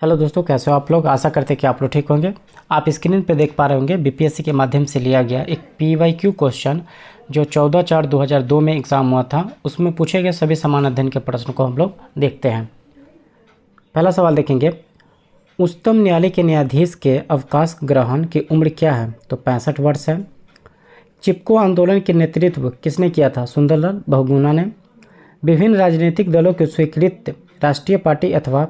Hello दोस्तों, कैसे हो आप लोग। आशा करते हैं कि आप लोग ठीक होंगे। आप स्क्रीन पे देख पा रहे होंगे बीपीएससी के माध्यम से लिया गया एक पीवाईक्यू क्वेश्चन जो 14/4/2002 में एग्ज़ाम हुआ था। उसमें पूछे गए सभी समान अध्ययन के प्रश्न को हम लोग देखते हैं। पहला सवाल देखेंगे, उच्चतम न्यायालय के न्यायाधीश के अवकाश ग्रहण की उम्र क्या है? तो 65 वर्ष है। चिपको आंदोलन के नेतृत्व किसने किया था? सुंदरलाल बहुगुणा ने। विभिन्न राजनीतिक दलों की स्वीकृत राष्ट्रीय पार्टी अथवा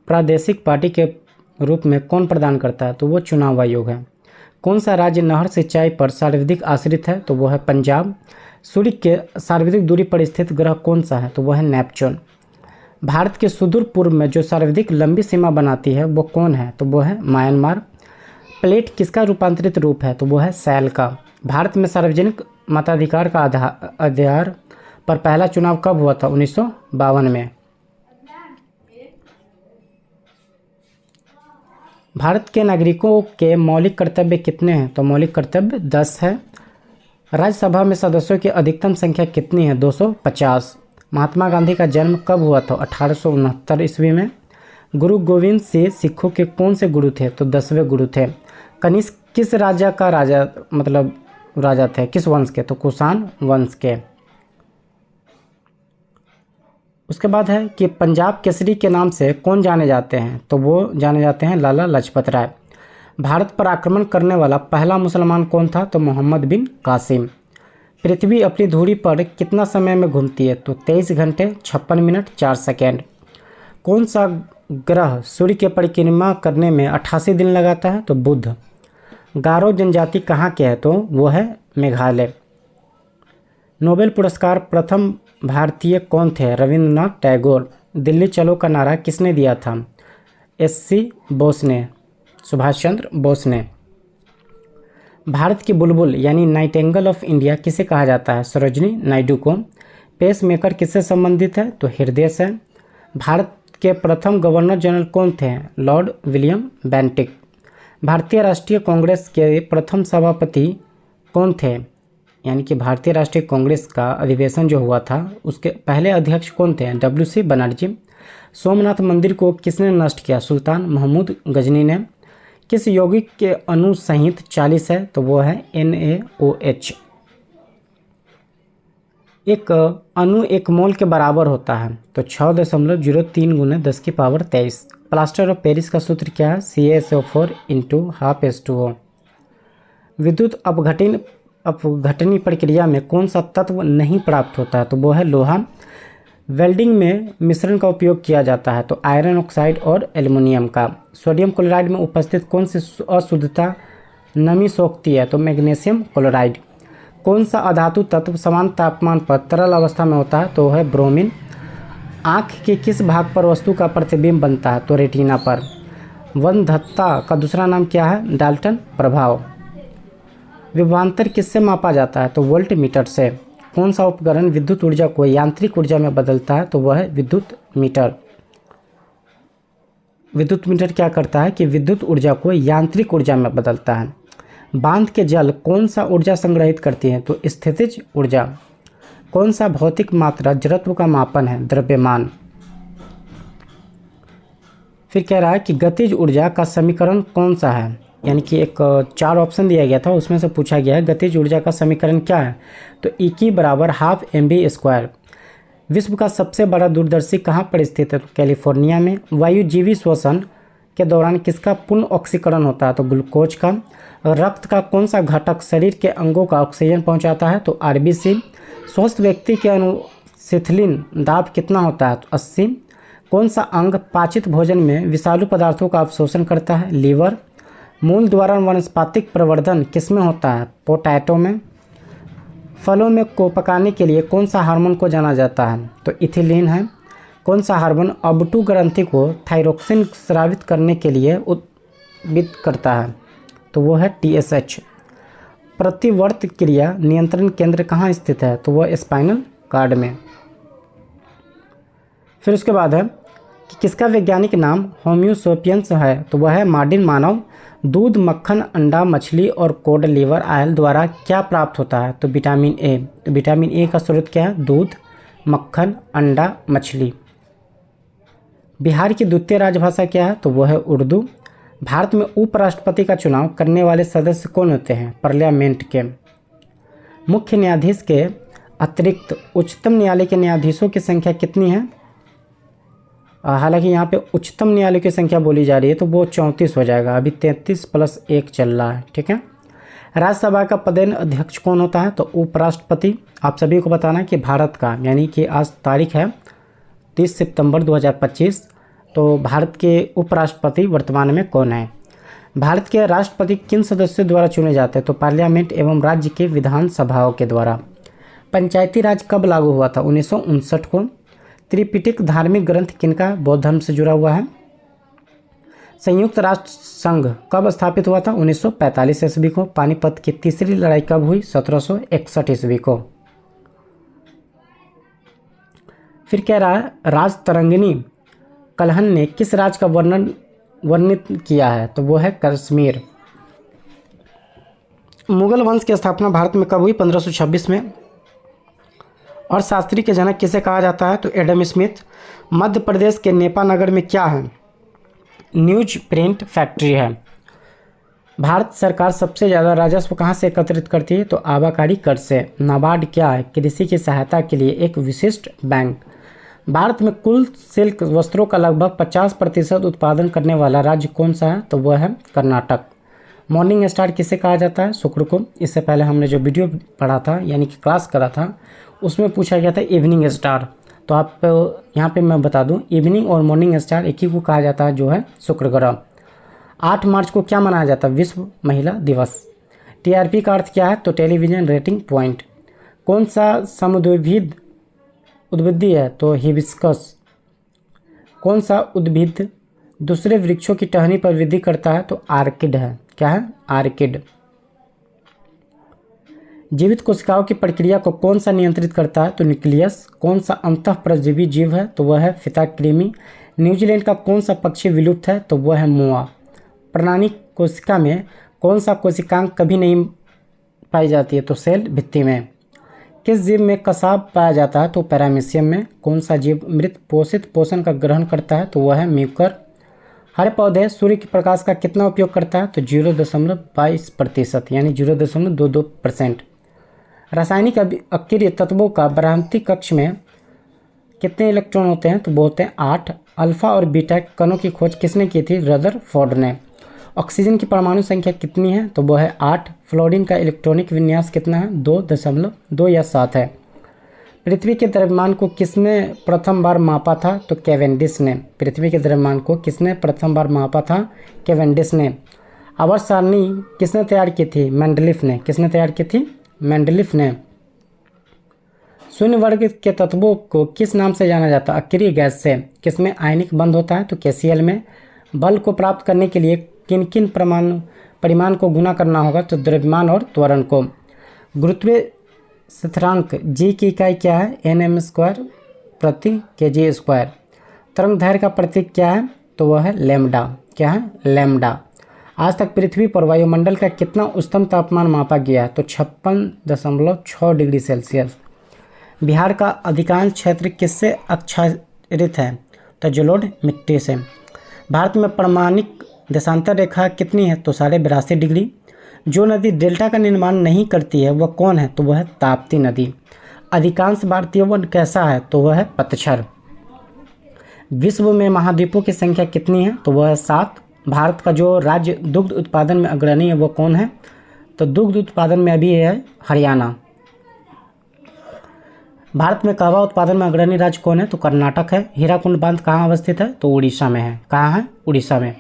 प्रादेशिक पार्टी के रूप में कौन प्रदान करता है? तो वो चुनाव आयोग है। कौन सा राज्य नहर सिंचाई पर सर्वाधिक आश्रित है? तो वो है पंजाब। सूर्य के सर्वाधिक दूरी पर स्थित ग्रह कौन सा है? तो वो है नेपच्यून। भारत के सुदूर पूर्व में जो सर्वाधिक लंबी सीमा बनाती है वो कौन है? तो वो है म्यांमार। प्लेट किसका रूपांतरित रूप है? तो वो है सैल का। भारत में सार्वजनिक मताधिकार का आधार पर पहला चुनाव कब हुआ था? 1952 में। भारत के नागरिकों के मौलिक कर्तव्य कितने हैं? तो मौलिक कर्तव्य 10 है। राज्यसभा में सदस्यों की अधिकतम संख्या कितनी है? 250। महात्मा गांधी का जन्म कब हुआ था? 1869 ईस्वी में। गुरु गोविंद सिंह सिखों के कौन से गुरु थे? तो 10वें गुरु थे। कनिष्क किस राजा का राजा थे? किस वंश के? तो कुषाण वंश के। उसके बाद है कि पंजाब केसरी के नाम से कौन जाने जाते हैं? तो वो जाने जाते हैं लाला लाजपत राय। भारत पर आक्रमण करने वाला पहला मुसलमान कौन था? तो मोहम्मद बिन कासिम। पृथ्वी अपनी धुरी पर कितना समय में घूमती है? तो 23 घंटे 56 मिनट 4 सेकेंड। कौन सा ग्रह सूर्य की परिक्रमा करने में 88 दिन लगाता है? तो बुध। गारो जनजाति कहाँ के है? तो वो है मेघालय। नोबेल पुरस्कार प्रथम भारतीय कौन थे? रविंद्रनाथ टैगोर। दिल्ली चलो का नारा किसने दिया था? एससी बोस ने, सुभाष चंद्र बोस ने। भारत की बुलबुल यानी नाइटिंगेल ऑफ इंडिया किसे कहा जाता है? सरोजिनी नायडू को। पेस मेकर किससे संबंधित है? तो हृदय से। भारत के प्रथम गवर्नर जनरल कौन थे? Lord William Bentinck. भारतीय राष्ट्रीय कांग्रेस के प्रथम सभापति कौन थे? यानी कि भारतीय राष्ट्रीय कांग्रेस का अधिवेशन जो हुआ था उसके पहले अध्यक्ष कौन थे? WC बनर्जी। सोमनाथ मंदिर को किसने नष्ट किया? सुल्तान महमूद गजनी ने। किस यौगिक के अणु संहित 40 है? तो वो है NaOH। एक अणु एक मोल के बराबर होता है तो 6.03 × 10⁻23। प्लास्टर ऑफ पेरिस का सूत्र क्या है? CaSO4 × 12H2O। विद्युत अपघटनी प्रक्रिया में कौन सा तत्व नहीं प्राप्त होता है? तो वो है लोहा। वेल्डिंग में मिश्रण का उपयोग किया जाता है तो आयरन ऑक्साइड और एल्युमिनियम का। सोडियम क्लोराइड में उपस्थित कौन सी अशुद्धता नमी सोखती है? तो मैग्नीशियम क्लोराइड। कौन सा अधातु तत्व समान तापमान पर तरल अवस्था में होता है? तो है ब्रोमीन। आँख के किस भाग पर वस्तु का प्रतिबिंब बनता है? तो रेटिना पर। वंध्यता का दूसरा नाम क्या है? डाल्टन प्रभाव। विभवांतर किससे मापा जाता है? तो वोल्ट मीटर से। कौन सा उपकरण विद्युत ऊर्जा को यांत्रिक ऊर्जा में बदलता है? तो वह है विद्युत मीटर। विद्युत मीटर क्या करता है कि विद्युत ऊर्जा को यांत्रिक ऊर्जा में बदलता है। बांध के जल कौन सा ऊर्जा संग्रहित करती है? तो स्थितिज ऊर्जा। कौन सा भौतिक मात्रा जड़त्व का मापन है? द्रव्यमान। फिर कह रहा है कि गतिज ऊर्जा का समीकरण कौन सा है? यानी कि एक 4 ऑप्शन दिया गया था उसमें से पूछा गया है गतिज ऊर्जा का समीकरण क्या है? तो E = ½ mv²। विश्व का सबसे बड़ा दूरदर्शी कहाँ पर स्थित है? तो कैलिफोर्निया में। वायुजीवी श्वसन के दौरान किसका पुनः ऑक्सीकरण होता है? तो ग्लूकोज का। रक्त का कौन सा घटक शरीर के अंगों का ऑक्सीजन पहुँचाता है? तो RBC। स्वस्थ व्यक्ति के अनुशीतलीन दाब कितना होता है? तो 80। कौन सा अंग पाचित भोजन में विषालु पदार्थों का अवशोषण करता है? लीवर। मूल द्वारा वनस्पतिक प्रवर्धन किसमें होता है? पोटैटो में। फलों में को पकाने के लिए कौन सा हार्मोन को जाना जाता है? तो इथिलीन है। कौन सा हार्मोन अबटू ग्रंथि को थायरोक्सिन स्रावित करने के लिए उद्दीपित करता है? तो वो है TSH। प्रतिवर्त क्रिया नियंत्रण केंद्र कहाँ स्थित है? तो वह स्पाइनल कार्ड में। फिर उसके बाद है कि किसका वैज्ञानिक नाम होम्यो सेपियंस है? तो वह है मार्टिन मानव। दूध, मक्खन, अंडा, मछली और कोड लीवर ऑयल द्वारा क्या प्राप्त होता है? तो विटामिन ए। तो विटामिन ए का स्रोत क्या है? दूध, मक्खन, अंडा, मछली। बिहार की द्वितीय राजभाषा क्या है? तो वो है उर्दू। भारत में उपराष्ट्रपति का चुनाव करने वाले सदस्य कौन होते हैं? पार्लियामेंट के। मुख्य न्यायाधीश के अतिरिक्त उच्चतम न्यायालय के न्यायाधीशों की संख्या कितनी है? हालांकि यहाँ पे उच्चतम न्यायालय की संख्या बोली जा रही है तो वो 34 हो जाएगा, अभी 33 + 1 चल रहा है। ठीक है। राज्यसभा का पदेन अध्यक्ष कौन होता है? तो उपराष्ट्रपति। आप सभी को बताना कि भारत का, यानी कि आज तारीख है 30 सितंबर 2025, तो भारत के उपराष्ट्रपति वर्तमान में कौन है? भारत के राष्ट्रपति किन सदस्यों द्वारा चुने जाते हैं? तो पार्लियामेंट एवं राज्य के विधानसभाओं के द्वारा। पंचायती राज कब लागू हुआ था? 1959 को। त्रिपिटक धार्मिक ग्रंथ किनका? बौद्ध धर्म से जुड़ा हुआ है। संयुक्त राष्ट्र संघ कब स्थापित हुआ था? 1945 ईस्वी को। पानीपत की तीसरी लड़ाई कब हुई? 1761 ईस्वी को। फिर कह रहा है राजतरंगिणी कल्हण ने किस राज्य का वर्णित किया है? तो वो है कश्मीर। मुगल वंश की स्थापना भारत में कब हुई? 1526 में। और शास्त्री के जनक किसे कहा जाता है? तो एडम स्मिथ। मध्य प्रदेश के नेपा नगर में क्या है? न्यूज प्रिंट फैक्ट्री है। भारत सरकार सबसे ज़्यादा राजस्व कहाँ से एकत्रित करती है? तो आबकारी कर से। नाबार्ड क्या है? कृषि की सहायता के लिए एक विशिष्ट बैंक। भारत में कुल सिल्क वस्त्रों का लगभग 50% उत्पादन करने वाला राज्य कौन सा है? तो वह है कर्नाटक। मॉर्निंग स्टार किसे कहा जाता है? शुक्र को। इससे पहले हमने जो वीडियो पढ़ा था, यानी कि क्लास करा था, उसमें पूछा गया था इवनिंग स्टार। तो आप यहाँ पे मैं बता दूँ, इवनिंग और मॉर्निंग स्टार एक ही को कहा जाता है, जो है शुक्र ग्रह। 8 मार्च को क्या मनाया जाता है? विश्व महिला दिवस। टीआरपी का अर्थ क्या है? तो टेलीविजन रेटिंग पॉइंट। कौन सा समुद्भिद उद्भिद है? तो हिबिस्कस। कौन सा उद्भिद दूसरे वृक्षों की टहनी पर वृद्धि करता है? तो आर्किड है। क्या है? आर्किड। जीवित कोशिकाओं की प्रक्रिया को कौन सा नियंत्रित करता है? तो न्यूक्लियस। कौन सा अंतःप्रजीवी जीव है? तो वह है फिताकृमि। न्यूजीलैंड का कौन सा पक्षी विलुप्त है? तो वह है मोआ। प्राणी कोशिका में कौन सा कोशिकांग कभी नहीं पाई जाती है? तो सेल भित्ति में। किस जीव में कसाब पाया जाता है? तो पैरामीशियम में। कौन सा जीव मृत पोषित पोषण का ग्रहण करता है? तो वह है म्यूकर। हर पौधे सूर्य के प्रकाश का कितना उपयोग करता है? तो 0.22%, यानी 0.22%। रासायनिक अक्रिय तत्वों का ब्रांति कक्ष में कितने इलेक्ट्रॉन होते हैं? तो वो होते हैं 8। अल्फा और बीटा कणों की खोज किसने की थी? रदरफोर्ड ने। ऑक्सीजन की परमाणु संख्या कितनी है? तो वो है 8। फ्लोरीन का इलेक्ट्रॉनिक विन्यास कितना है? 2.2 या 7 है। पृथ्वी के द्रव्यमान को किसने प्रथम बार मापा था? तो कैवेंडिश ने। पृथ्वी के द्रव्यमान को किसने प्रथम बार मापा था? कैवेंडिश ने। आवर्त सारणी किसने तैयार की थी? मेंडलीफ ने। किसने तैयार की थी? मेंडलीफ ने। शून्य वर्ग के तत्वों को किस नाम से जाना जाता है? अक्रिय गैस से। किसमें आयनिक बंध होता है? तो KCl में। बल को प्राप्त करने के लिए किन किन परिमाण को गुना करना होगा? तो द्रव्यमान और त्वरण को। गुरुत्वीय स्थिरांक G की इकाई क्या है? Nm² प्रति kg²। तरंग दैर्घ्य का प्रतीक क्या है? तो वह है लैम्डा। क्या है? लैम्डा। आज तक पृथ्वी पर वायुमंडल का कितना उच्चतम तापमान मापा गया है? तो 56.6 डिग्री सेल्सियस। बिहार का अधिकांश क्षेत्र किससे आच्छादित है? तो जलोढ़ मिट्टी से। भारत में प्रमाणिक देशांतर रेखा कितनी है? तो 82.5 डिग्री। जो नदी डेल्टा का निर्माण नहीं करती है वह कौन है? तो वह है ताप्ती नदी। अधिकांश भारतीय वन कैसा है? तो वह है पतझड़। विश्व में महाद्वीपों की संख्या कितनी है? तो वह है 7। भारत का जो राज्य दुग्ध उत्पादन में अग्रणी है वो कौन है? तो दुग्ध उत्पादन में अभी है हरियाणा। भारत में कहवा उत्पादन में अग्रणी राज्य कौन है? तो कर्नाटक है। हीराकुंड बांध कहाँ अवस्थित है? तो उड़ीसा में है। कहाँ है? उड़ीसा में।